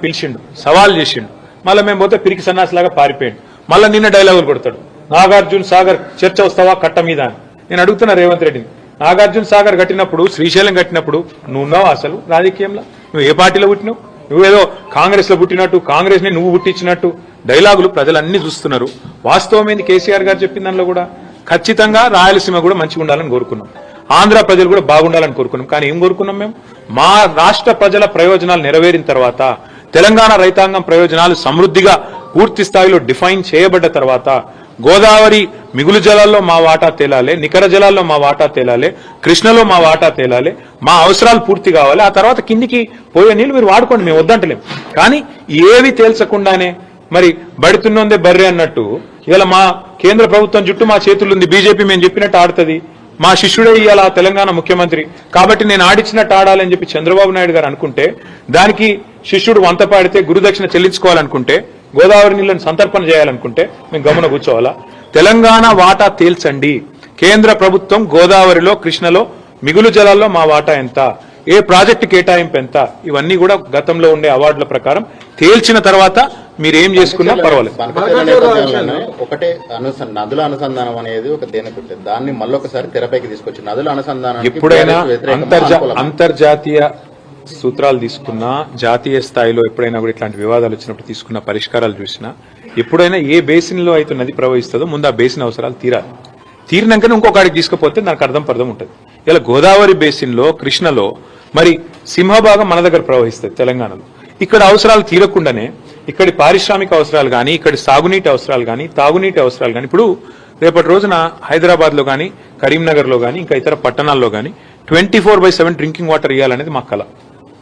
పిలిచిండు, సవాల్ చేసిండు. మళ్ళీ మేము పోతే పిరికి సన్నాసిలాగా పారిపోయాడు. మళ్ళీ నిన్న డైలాగులు కొడతాడు, నాగార్జున సాగర్ చర్చ వస్తావా కట్ట మీద అని. నేను అడుగుతున్నా రేవంత్ రెడ్డిని, నాగార్జున సాగర్ కట్టినప్పుడు, శ్రీశైలం కట్టినప్పుడు నువ్వు ఉన్నావు అసలు రాజకీయంలో? నువ్వు ఏ పార్టీలో పుట్టినావు? నువ్వేదో కాంగ్రెస్ లో పుట్టినట్టు, కాంగ్రెస్ ని నువ్వు పుట్టించినట్టు డైలాగులు ప్రజలన్నీ చూస్తున్నారు. వాస్తవమైంది కేసీఆర్ గారు చెప్పిన దానిలో కూడా ఖచ్చితంగా రాయలసీమ కూడా మంచిగా ఉండాలని కోరుకున్నాం, ఆంధ్ర ప్రజలు కూడా బాగుండాలని కోరుకున్నాం. కానీ ఏం కోరుకున్నాం మేము? మా రాష్ట్ర ప్రజల ప్రయోజనాలు నెరవేరిన తర్వాత, తెలంగాణ రైతాంగం ప్రయోజనాలు సమృద్ధిగా పూర్తి స్థాయిలో డిఫైన్ చేయబడ్డ తర్వాత, గోదావరి మిగులు జలాల్లో మా వాటా తేలాలి, నికర జలాల్లో మా వాటా తేలాలి, కృష్ణలో మా వాటా తేలాలి, మా అవసరాలు పూర్తి కావాలి. ఆ తర్వాత కిందికి పోయే నీళ్లు మీరు వాడుకోండి, మేము వద్దంటలేం. కానీ ఏవి తేల్చకుండానే మరి బడితున్నోందే బర్రె అన్నట్టు ఇలా మా కేంద్ర ప్రభుత్వం చుట్టూ మా చేతులుంది, బీజేపీ మేము చెప్పినట్టు ఆడుతుంది, మా శిష్యుడే ఇవాళ తెలంగాణ ముఖ్యమంత్రి కాబట్టి నేను ఆడిచ్చినట్టు ఆడాలని చెప్పి చంద్రబాబు నాయుడు గారు అనుకుంటే, దానికి శిష్యుడు వంత పాడితే గురుదక్షిణ చెల్లించుకోవాలనుకుంటే, గోదావరి నీళ్లను సంతర్పణ చేయాలనుకుంటే మేము గమన కూర్చోవాలా? తెలంగాణ వాటా తేల్చండి. కేంద్ర ప్రభుత్వం గోదావరిలో, కృష్ణలో మిగులు జలాల్లో మా వాటా ఎంత, ఏ ప్రాజెక్టు కేటాయింపు ఎంత, ఇవన్నీ కూడా గతంలో ఉండే అవార్డుల ప్రకారం తేల్చిన తర్వాత మీరేం చేసుకున్నా పర్వాలేదు. ఒకటే నదుల అనుసంధానం అనేది ఒక దేనికి దాన్ని మళ్ళొకసారి తెరపైకి తీసుకొచ్చి నదుల అనుసంధానం ఎప్పుడైనా అంతర్జాతీయ సూత్రాలు తీసుకున్నా, జాతీయ స్థాయిలో ఎప్పుడైనా కూడా ఇట్లాంటి వివాదాలు వచ్చినప్పుడు తీసుకున్న పరిష్కారాలు చూసినా, ఎప్పుడైనా ఏ బేసిన్ లో అయితే నది ప్రవహిస్తుందో ముందు ఆ బేసిన్ అవసరాలు తీరాలి. తీరినాకనే ఇంకొకడికి తీసుకుపోతే దానికి అర్థం ఉంటుంది. ఇలా గోదావరి బేసిన్ లో, కృష్ణలో మరి సింహభాగం మన దగ్గర ప్రవహిస్తుంది తెలంగాణలో. ఇక్కడ అవసరాలు తీరకుండానే ఇక్కడి పారిశ్రామిక అవసరాలు కానీ, ఇక్కడి సాగునీటి అవసరాలు కానీ, తాగునీటి అవసరాలు కానీ, ఇప్పుడు రేపటి రోజున హైదరాబాద్ లో కానీ, కరీంనగర్ లో కానీ, ఇంకా ఇతర పట్టణాల్లో కానీ 24/7 డ్రింకింగ్ వాటర్ ఇవ్వాలనేది మా కళ.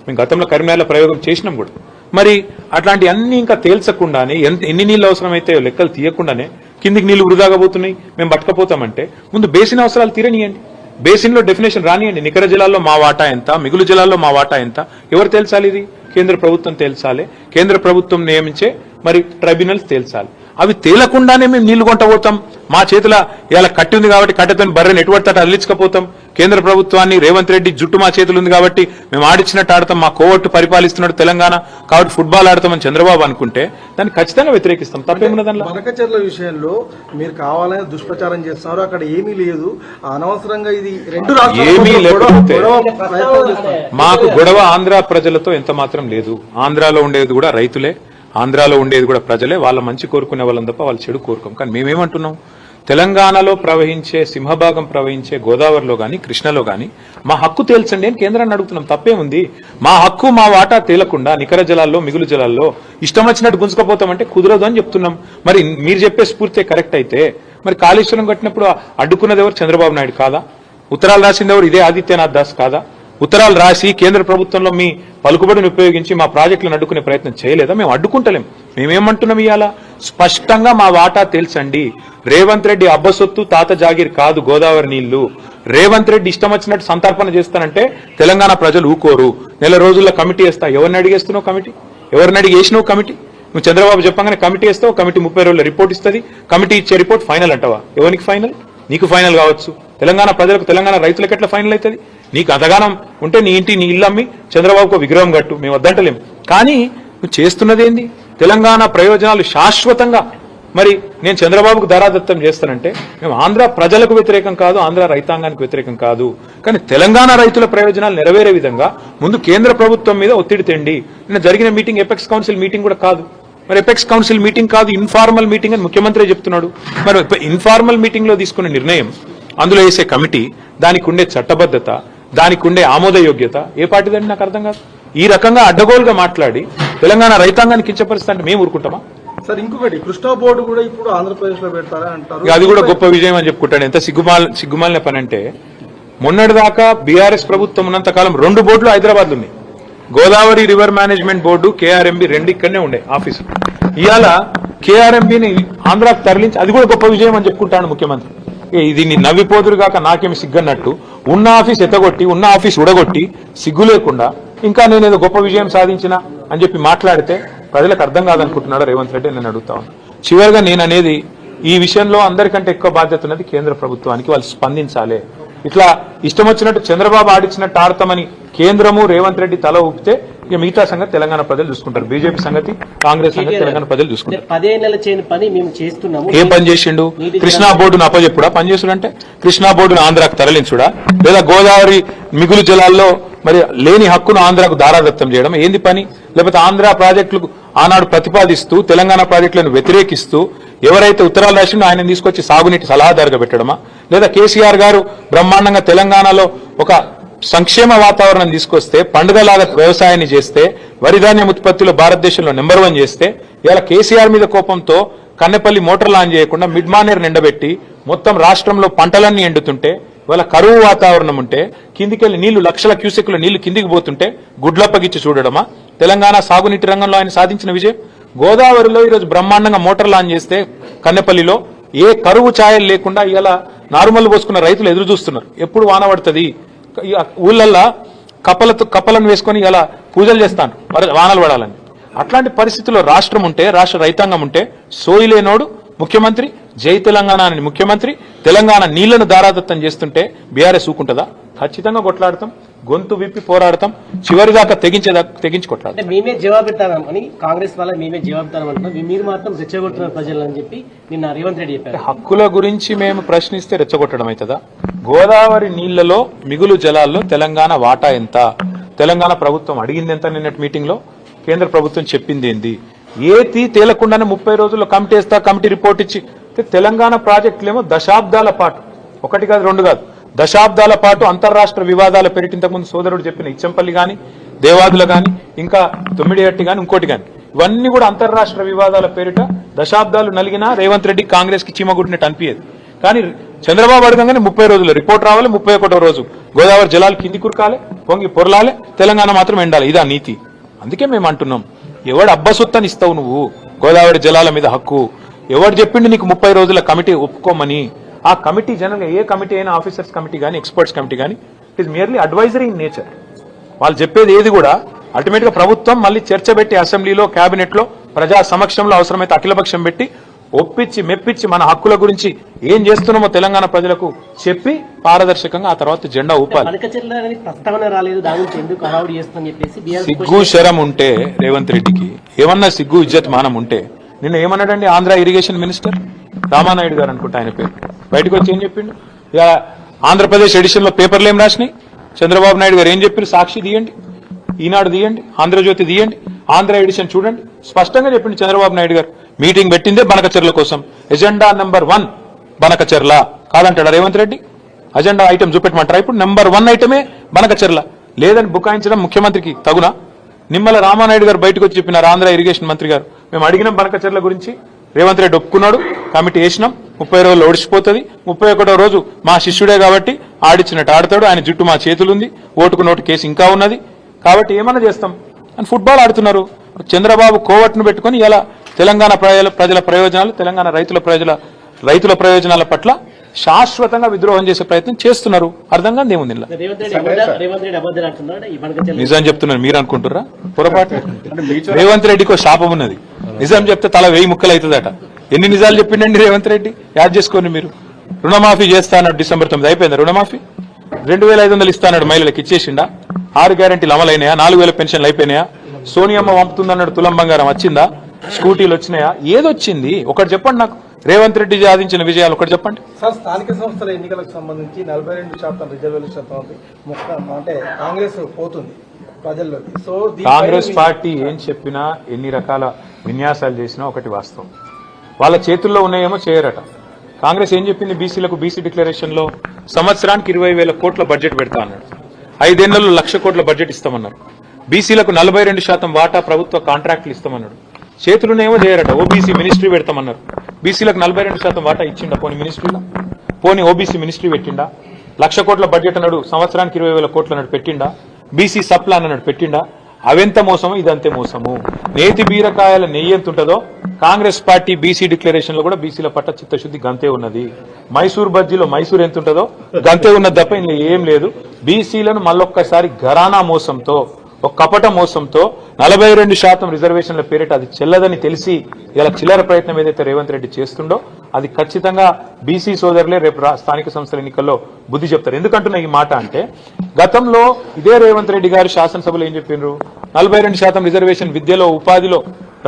మేము గతంలో కరీంనగర్లో ప్రయోగం చేసినాం కూడా. మరి అట్లాంటి అన్ని ఇంకా తేల్చకుండానే, ఎన్ని నీళ్ళు అవసరమైతే లెక్కలు తీయకుండానే కిందికి నీళ్లు వృధాగా పోతున్నాయి, మేము పట్టుకపోతామంటే ముందు బేసిన్ అవసరాలు తీరనియండి, బేసిన్ లో డెఫినేషన్ రానియండి. నికర జలాల్లో మా వాటా ఎంత, మిగులు జలాల్లో మా వాటా ఎంత, ఎవరు తేల్చాలి? ఇది కేంద్ర ప్రభుత్వం తేల్చాలి. కేంద్ర ప్రభుత్వం నియమించే మరి ట్రైబ్యునల్స్ తేల్చాలి. అవి తేలకుండానే మేము నీళ్లు కొంటపోతాం, మా చేతుల ఇలా కట్టి ఉంది కాబట్టి కట్టెతో బర్రెని ఎటువంటి అల్లించకపోతాం, కేంద్ర ప్రభుత్వాన్ని రేవంత్ రెడ్డి జుట్టు మా చేతులు ఉంది కాబట్టి మేము ఆడిచ్చినట్టు ఆడతాం, మా కోవట్టు పరిపాలిస్తున్నాడు తెలంగాణ కాబట్టి ఫుట్బాల్ ఆడతామని చంద్రబాబు అనుకుంటే దాన్ని ఖచ్చితంగా వ్యతిరేకిస్తాం. తప్పేమున్న దానిలో? బనకచెర్ల విషయంలో మీరు కావాలని దుష్ప్రచారం చేస్తున్నారు, అక్కడ ఏమీ లేదు, అనవసరంగా ఇది ఏమీ లేకపోతే మాకు గొడవ ఆంధ్ర ప్రజలతో ఎంత మాత్రం లేదు. ఆంధ్రాలో ఉండేది కూడా రైతులే, ఆంధ్రాలో ఉండేది కూడా ప్రజలే. వాళ్ళ మంచి కోరుకునే వాళ్ళని తప్ప వాళ్ళు చెడు కోరుకోం. కానీ మేమేమంటున్నాం, తెలంగాణలో ప్రవహించే, సింహభాగం ప్రవహించే గోదావరిలో గాని, కృష్ణలో గాని మా హక్కు తేల్చండి అని కేంద్రాన్ని అడుగుతున్నాం. తప్పేముంది? మా హక్కు, మా వాటా తేలకుండా నికర జలాల్లో, మిగులు జలాల్లో ఇష్టం వచ్చినట్టు గుంజుకపోతామంటే కుదరదు అని చెప్తున్నాం. మరి మీరు చెప్పే స్ఫూర్తి కరెక్ట్ అయితే మరి కాళేశ్వరం కట్టినప్పుడు అడ్డుకున్నది ఎవరు? చంద్రబాబు నాయుడు కాదా? ఉత్తరాలు రాసింది ఎవరు? ఇదే ఆదిత్యనాథ్ దాస్ కాదా? ఉత్తరాలు రాసి కేంద్ర ప్రభుత్వంలో మీ పలుకుబడిని ఉపయోగించి మా ప్రాజెక్టులను అడ్డుకునే ప్రయత్నం చేయలేదా? మేము అడ్డుకుంటలేం. మేమేమంటున్నాం ఇవాళ? స్పష్టంగా మా వాటా తేల్చండి. రేవంత్ రెడ్డి అబ్బసొత్తు, తాత జాగీర్ కాదు గోదావరి నీళ్లు. రేవంత్ రెడ్డి ఇష్టం వచ్చినట్టు సంతర్పణ చేస్తానంటే తెలంగాణ ప్రజలు ఊకోరు. నెల రోజుల్లో కమిటీ వేస్తా. ఎవరిని అడిగేస్తున్నావు కమిటీ? ఎవరిని అడిగేసినావు కమిటీ? నువ్వు చంద్రబాబు చెప్పగానే కమిటీ వేస్తావు, కమిటీ 30 రోజుల రిపోర్ట్ ఇస్తుంది, కమిటీ ఇచ్చే రిపోర్ట్ ఫైనల్ అంటావా? ఎవరికి ఫైనల్? నీకు ఫైనల్ కావచ్చు, తెలంగాణ ప్రజలకు, తెలంగాణ రైతులకు ఎట్లా ఫైనల్ అవుతుంది? నీకు అదగానం ఉంటే నీ ఇంటి, నీ ఇల్లు అమ్మి చంద్రబాబుకు విగ్రహం కట్టు, మేము వద్దంటలేం. కానీ నువ్వు చేస్తున్నది ఏంది? తెలంగాణ ప్రయోజనాలు శాశ్వతంగా మరి నేను చంద్రబాబుకు ధారాదత్తం చేస్తానంటే మేము ఆంధ్ర ప్రజలకు వ్యతిరేకం కాదు, ఆంధ్ర రైతాంగానికి వ్యతిరేకం కాదు. కానీ తెలంగాణ రైతుల ప్రయోజనాలు నెరవేరే విధంగా ముందు కేంద్ర ప్రభుత్వం మీద ఒత్తిడి తెండి. నిన్న జరిగిన మీటింగ్ ఎపెక్స్ కౌన్సిల్ మీటింగ్ కూడా కాదు. మరి ఎపెక్స్ కౌన్సిల్ మీటింగ్ కాదు, ఇన్ఫార్మల్ మీటింగ్ అని ముఖ్యమంత్రి చెప్తున్నాడు. మరి ఇన్ఫార్మల్ మీటింగ్ లో తీసుకునే నిర్ణయం, అందులో వేసే కమిటీ, దానికి ఉండే చట్టబద్ధత, దానికి ఉండే ఆమోదయోగ్యత ఏ పార్టీదని నాకు అర్థం కాదు. ఈ రకంగా అడ్డగోలుగా మాట్లాడి తెలంగాణ రైతాంగాన్ని కించపరిస్తా అంటే మేము ఊరుకుంటామా? సార్ ఇంకొకటి, కృష్ణా బోర్డు కూడా ఇప్పుడు ఆంధ్రప్రదేశ్ లో పెడతారా అంటారు, అది కూడా గొప్ప విజయం అని చెప్పుకుంటాడు. ఎంత సిగ్గుమాలిన పని అంటే, మొన్నటిదాకా బీఆర్ఎస్ ప్రభుత్వం ఉన్నంతకాలం 2 బోర్డులు హైదరాబాద్ లో ఉన్నాయి. Godavari river management board, KRMB 2 ఇక్కడనే ఉండే ఆఫీసు. ఇవాళ KRMBని ఆంధ్రాకు తరలించి, అది కూడా గొప్ప విజయం అని చెప్పుకుంటాడు ముఖ్యమంత్రి. ఇది నీ నవ్విపోదురు కాక నాకేమి సిగ్గన్నట్టు ఉన్న ఆఫీస్ ఎత్తగొట్టి, ఉన్న ఆఫీస్ ఉడగొట్టి, సిగ్గు లేకుండా ఇంకా నేనేదో గొప్ప విజయం సాధించినా అని చెప్పి మాట్లాడితే ప్రజలకు అర్థం కాదనుకుంటున్నాడు రేవంత్ రెడ్డి. నేను అడుగుతా ఉన్నాను. చివరిగా నేను అనేది, ఈ విషయంలో అందరికంటే ఎక్కువ బాధ్యత ఉన్నది కేంద్ర ప్రభుత్వానికి. వాళ్ళు స్పందించాలి. ఇట్లా ఇష్టం వచ్చినట్టు చంద్రబాబు ఆడిచ్చినట్టు ఆడతామని కేంద్రము, రేవంత్ రెడ్డి తల ఊపితే ఇక మిగతా సంగతి తెలంగాణ ప్రజలు చూసుకుంటారు. బీజేపీ సంగతి, కాంగ్రెస్ సంగతి తెలంగాణ ప్రజలు చూసుకుంటారు. 10 ఏళ్ల చేయని పని మేము చేస్తున్నాము. ఏం పని చేసిండు? కృష్ణా బోర్డును అప్పచెప్పుడా? పని చేసుడంటే కృష్ణా బోర్డును ఆంధ్రాకు తరలించుడా, లేదా గోదావరి మిగులు జలాల్లో మరి లేని హక్కును ఆంధ్రాకు దారాదత్తం చేయడం ఏంది పని? లేకపోతే ఆంధ్ర ప్రాజెక్టులకు ఆనాడు ప్రతిపాదిస్తూ తెలంగాణ ప్రాజెక్టులను వ్యతిరేకిస్తూ ఎవరైతే ఉత్తరాలు రాసిండో ఆయన తీసుకొచ్చి సాగునీటి సలహాదారుగా పెట్టడమా? లేదా కేసీఆర్ గారు బ్రహ్మాండంగా తెలంగాణలో ఒక సంక్షేమ వాతావరణం తీసుకొస్తే, పండుగలాగా వ్యవసాయాన్ని చేస్తే, వరి ధాన్యం ఉత్పత్తిలో భారతదేశంలో నెంబర్ 1 చేస్తే, ఇలా కేసీఆర్ మీద కోపంతో కన్నెపల్లి మోటార్ లాంచ్ చేయకుండా మిడ్ మానేర్ నిండబెట్టి మొత్తం రాష్ట్రంలో పంటలన్నీ ఎండుతుంటే, ఇవాళ కరువు వాతావరణం ఉంటే, కిందికెళ్లి నీళ్లు లక్షల క్యూసెక్ల నీళ్లు కిందికి పోతుంటే గుడ్లప్పగిచ్చి చూడడమా తెలంగాణ సాగునీటి రంగంలో ఆయన సాధించిన విజయం? గోదావరిలో ఈరోజు బ్రహ్మాండంగా మోటార్ లాంచ్ చేస్తే కన్నెపల్లిలో ఏ కరువు ఛాయలు లేకుండా ఇలా నార్మల్ పోసుకున్న రైతులు ఎదురు చూస్తున్నారు. ఎప్పుడు వాన పడుతుంది, ఊళ్ళల్లో కప్పలను వేసుకొని ఇలా పూజలు చేస్తాను వానలు పడాలని. అట్లాంటి పరిస్థితుల్లో రాష్ట్రం ఉంటే, రాష్ట్ర రైతాంగం ఉంటే, సోయిలేనోడు ముఖ్యమంత్రి, జై తెలంగాణ అని ముఖ్యమంత్రి తెలంగాణ నీళ్లను దారాదత్తం చేస్తుంటే బీఆర్ఎస్ ఊకుంటుందా? ఖచ్చితంగా కొట్లాడతాం, గొంతు విప్పి పోరాడతాం, చివరిదాకా తెగించి కొట్లాడతాం. అంటే మేమే జవాబిస్తామని కాంగ్రెస్ వాళ్ళ మేమే జవాబిస్తామంటున్నాం, మీరు మాత్రం రెచ్చగొడుతున్నారు ప్రజలని చెప్పి నిన్న రేవంత్ రెడ్డి చెప్పారు. హక్కుల గురించి మేము ప్రశ్నిస్తే రెచ్చగొట్టడం అవుతుందా? గోదావరి నీళ్లలో మిగులు జలాల్లో తెలంగాణ వాటా ఎంత? తెలంగాణ ప్రభుత్వం అడిగింది ఎంత? నిన్నటి మీటింగ్ లో కేంద్ర ప్రభుత్వం చెప్పింది ఏంది? ఏతి తేలకుండానే 30 రోజుల్లో కమిటీ వేస్తా, కమిటీ రిపోర్ట్ ఇచ్చి తెలంగాణ ప్రాజెక్టులేమో దశాబ్దాల పాటు, 1 కాదు 2 కాదు, దశాబ్దాల పాటు అంతర్రాష్ట్ర వివాదాల పేరిట ఇంతకుముందు సోదరుడు చెప్పిన ఇచ్చంపల్లి గాని, దేవాదుల గాని, ఇంకా తొమ్మిడిహట్టి గాని, ఇంకోటి గాని, ఇవన్నీ కూడా అంతర్రాష్ట్ర వివాదాల పేరిట దశాబ్దాలు నలిగినా రేవంత్ రెడ్డి కాంగ్రెస్ కి చీమగుడినట్టు అనిపించేది. కానీ చంద్రబాబు అడగంగానే 30 రోజుల్లో రిపోర్ట్ రావాలి, 31వ రోజు గోదావరి జలాలు కింది కురకాలి, పొంగి పొరలాలి, తెలంగాణ మాత్రం ఎండాలి. ఇదా నీతి. అందుకే మేము అంటున్నాం, ఎవడు అబ్బసొత్తని ఇస్తావు నువ్వు గోదావరి జలాల మీద హక్కు? ఎవడు చెప్పిండు నీకు 30 రోజుల కమిటీ ఒప్పుకోమని? ఆ కమిటీ జనరల్ ఏ కమిటీ అయినా, ఆఫీసర్స్ కమిటీ కానీ, ఎక్స్పర్ట్స్ కమిటీ కానీ, it is merely advisory in nature. వాళ్ళు చెప్పేది ఏది కూడా అల్టిమేట్ గా ప్రభుత్వం మళ్ళీ చర్చ పెట్టి అసెంబ్లీలో, కేబినెట్ లో, ప్రజా సమక్షంలో అవసరమైతే అఖిలపక్షం పెట్టి ఒప్పించి మెప్పించి మన హక్కుల గురించి ఏం చేస్తున్నామో తెలంగాణ ప్రజలకు చెప్పి పారదర్శకంగా ఆ తర్వాత జెండా ఊపాలి. ప్రస్తావన రాలేదు, దాని గురించి ఎందుకు హడావుడి చేస్తామని చెప్పేసి సిగ్గు శరం ఉంటే రేవంత్ రెడ్డికి, ఏమన్నా సిగ్గు ఇజ్జత్ మానం ఉంటే, నిన్న ఏమన్నాడండి ఆంధ్ర ఇరిగేషన్ మినిస్టర్ రామానాయుడు గారు అనుకుంటా ఆయన పేరు, బయటకు వచ్చి ఏం చెప్పిండు? ఇక ఆంధ్రప్రదేశ్ ఎడిషన్ లో పేపర్లు ఏం రాసినాయి? చంద్రబాబు నాయుడు గారు ఏం చెప్పారు? సాక్షి తీయండి, ఈనాడు తీయండి, ఆంధ్రజ్యోతి తీయండి, ఆంధ్ర ఎడిషన్ చూడండి, స్పష్టంగా చెప్పిండు చంద్రబాబు నాయుడు గారు. మీటింగ్ పెట్టిందే బనకచెర్ల కోసం, ఎజెండా నెంబర్ 1 బనకచెర్ల కాదంటాడా రేవంత్ రెడ్డి? అజెండా ఐటమ్ చూపెట్టమంటారా? ఇప్పుడు నెంబర్ 1 ఐటమే బనకచెర్ల. లేదని బుకాయించడం ముఖ్యమంత్రికి తగునా? నిమ్మల రామానాయుడు గారు బయటకు వచ్చి చెప్పినారు, ఆంధ్ర ఇరిగేషన్ మంత్రి గారు, మేము అడిగినాం బనకచెర్ల గురించి, రేవంత్ రెడ్డి ఒప్పుకున్నాడు, కమిటీ వేసినాం, 30 రోజులు ఓడిచిపోతుంది, 31వ రోజు మా శిష్యుడే కాబట్టి ఆడిచ్చినట్టు ఆడతాడు, ఆయన జుట్టు మా చేతులుంది, ఓటుకు నోటు కేసు ఇంకా ఉన్నది, కాబట్టి ఏమన్నా చేస్తాం అని ఫుట్బాల్ ఆడుతున్నారు. చంద్రబాబు కోవట్ను పెట్టుకుని ఇలా తెలంగాణ ప్రజల ప్రయోజనాలు, తెలంగాణ రైతుల ప్రయోజనాల పట్ల శాశ్వతంగా విద్రోహం చేసే ప్రయత్నం చేస్తున్నారు. అర్థం కాదు ఏముంది. నిజం చెప్తున్నారు మీరు అనుకుంటున్నారా? పొరపాటు. రేవంత్ రెడ్డికి ఒక శాపం ఉన్నది, నిజం చెప్తే తల 1000 ముక్కలు అవుతుందట. ఎన్ని నిజాలు చెప్పిండండి రేవంత్ రెడ్డి? యాడ్ చేసుకోండి మీరు. రుణమాఫీ చేస్తా అన్నాడు December 9 అయిపోయిందా రుణమాఫీ? 2500 ఇస్తా అన్నాడు మహిళలకు, ఇచ్చేసిండా? 6 గ్యారెంటీలు అమలైనాయా? 4000 పెన్షన్లు అయిపోయినాయా? సోనియమ్మ పంపుతుందన్నాడు తులం బంగారం వచ్చిందా? స్కూటీలు వచ్చినాయా? ఏదొచ్చింది ఒకటి చెప్పండి నాకు. రేవంత్ రెడ్డి సాధించిన విజయాలు ఒకటి చెప్పండి. సార్, స్థానిక సంస్థల ఎన్నికలకు సంబంధించి 42% రిజర్వేషన్ అంటే కాంగ్రెస్ పోతుంది ప్రజల్లోకి. సో కాంగ్రెస్ పార్టీ ఏం చెప్పినా, ఎన్ని రకాల విన్యాసాలు చేసినా ఒకటి వాస్తవం, వాళ్ళ చేతుల్లో ఉన్నాయేమో చేయరట. కాంగ్రెస్ ఏం చెప్పింది? బీసీలకు బీసీ డిక్లరేషన్ లో సంవత్సరానికి 20,000 కోట్ల బడ్జెట్ పెడతా అన్నాడు. 5 ఏళ్లలో 1,00,000 కోట్ల బడ్జెట్ ఇస్తామన్నారు. బీసీలకు 42% వాటా ప్రభుత్వ కాంట్రాక్టులు ఇస్తామన్నాడు. చేతులునేమో చేయరట. OBC ministry పెడతామన్నారు. బీసీలకు 42% వాటా ఇచ్చిండా? పోనీ మినిస్ట్రీలో, పోనీ ఓబీసీ మినిస్ట్రీ పెట్టిండా? 1,00,000 కోట్ల బడ్జెట్ అన్నాడు, సంవత్సరానికి 20,000 కోట్లు అన్నాడు, పెట్టిండా? బీసీ సబ్ ప్లాన్ అన్నాడు, పెట్టిండా? అవెంత మోసము, ఇదంతే మోసము. నేతి బీరకాయల నెయ్యి ఎంత ఉంటుందో కాంగ్రెస్ పార్టీ బీసీ డిక్లరేషన్ లో కూడా బీసీల పట్ల చిత్తశుద్ధి గంతే ఉన్నది. మైసూర్ బజ్జీలో మైసూర్ ఎంత ఉంటుందో గంతే ఉన్నది తప్ప ఇంకా ఏం లేదు. బీసీలను మళ్ళొక్కసారి ఘరానా మోసంతో ఒక కపట మోసంతో 42% రిజర్వేషన్ల పేరిట అది చెల్లదని తెలిసి ఇలా చిల్లర ప్రయత్నం ఏదైతే రేవంత్ రెడ్డి చేస్తుండో అది ఖచ్చితంగా బీసీ సోదరులే రేపు స్థానిక సంస్థల ఎన్నికల్లో బుద్ధి చెప్తారు. ఎందుకంటున్నా ఈ మాట అంటే గతంలో ఇదే రేవంత్ రెడ్డి గారు శాసనసభలో ఏం చెప్పిండ్రు, 42% రిజర్వేషన్ విద్యలో ఉపాధిలో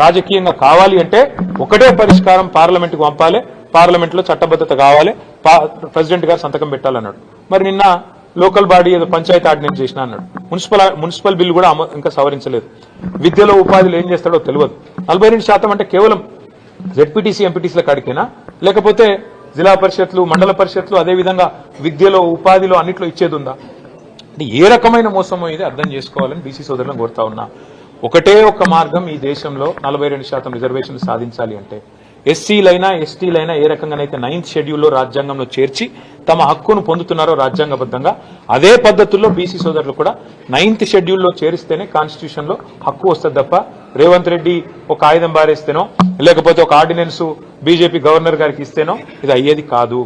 రాజకీయంగా కావాలి అంటే ఒకటే పరిష్కారం, పార్లమెంట్కు పంపాలి, పార్లమెంట్ లో చట్టబద్ధత కావాలి, ప్రెసిడెంట్ గారు సంతకం పెట్టాలన్నాడు. మరి నిన్న లోకల్ బాడీ ఏదో పంచాయతీ ఆర్డినెన్స్ చేసిన అన్నాడు. మున్సిపల్ బిల్ కూడా ఇంకా సవరించలేదు. విద్యలో ఉపాధిలో ఏం చేస్తాడో తెలియదు. 42% అంటే కేవలం జెడ్పీటీసీ ఎంపీటీసీల కాడికేనా, లేకపోతే జిల్లా పరిషత్లు, మండల పరిషత్లు, అదేవిధంగా విద్యలో ఉపాధిలో అన్నిట్లో ఇచ్చేది ఉందా? అంటే ఏ రకమైన మోసమో ఇది అర్థం చేసుకోవాలని బీసీ సోదరులను కోరుతా ఉన్నా. ఒకటే ఒక మార్గం ఈ దేశంలో 42% రిజర్వేషన్లు సాధించాలి అంటే ఎస్సీలైనా ఎస్టీలైనా ఏ రకంగానైతే 9th షెడ్యూల్లో రాజ్యాంగంలో చేర్చి తమ హక్కును పొందుతున్నారో రాజ్యాంగబద్ధంగా అదే పద్ధతుల్లో బీసీ సోదరులు కూడా 9th షెడ్యూల్లో చేరిస్తేనే కాన్స్టిట్యూషన్ లో హక్కు వస్తుంది తప్ప రేవంత్ రెడ్డి ఒక ఆయుధం బారేస్తేనో లేకపోతే ఒక ఆర్డినెన్స్ బీజేపీ గవర్నర్ గారికి ఇస్తేనో ఇది అయ్యేది కాదు.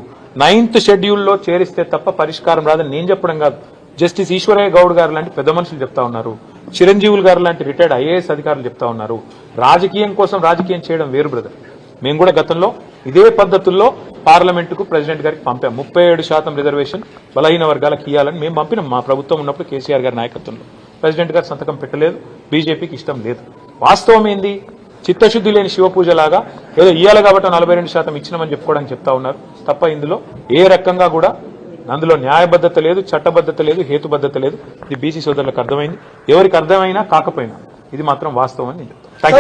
9th షెడ్యూల్లో చేరిస్తే తప్ప పరిష్కారం రాదని నేను చెప్పడం కాదు, జస్టిస్ ఈశ్వరయ్య గౌడ్ గారు లాంటి పెద్ద మనుషులు చెప్తా ఉన్నారు, చిరంజీవులు గారు లాంటి రిటైర్డ్ ఐఏఎస్ అధికారులు చెప్తా ఉన్నారు. రాజకీయం కోసం రాజకీయం చేయడం వేరు బ్రదర్. మేము కూడా గతంలో ఇదే పద్ధతుల్లో పార్లమెంటుకు ప్రెసిడెంట్ గారికి పంపాం. 37% రిజర్వేషన్ బలహీన వర్గాలకు ఇవ్వాలని మేము పంపినాం. మా ప్రభుత్వం ఉన్నప్పుడు కేసీఆర్ గారి నాయకత్వంలో ప్రెసిడెంట్ గారు సంతకం పెట్టలేదు, బీజేపీకి ఇష్టం లేదు. వాస్తవం ఏంది, చిత్తశుద్ధి లేని శివపూజ లాగా ఏదో ఇయ్యాలి కాబట్టి 42% ఇచ్చినామని చెప్పుకోవడానికి చెప్తా ఉన్నారు తప్ప ఇందులో ఏ రకంగా కూడా అందులో న్యాయబద్ధత లేదు, చట్టబద్ధత లేదు, హేతుబద్ధత లేదు. ఇది బీసీ సోదరులకు అర్థమైంది. ఎవరికి అర్థమైనా కాకపోయినా ఇది మాత్రం వాస్తవం అని నేను చెప్తాను.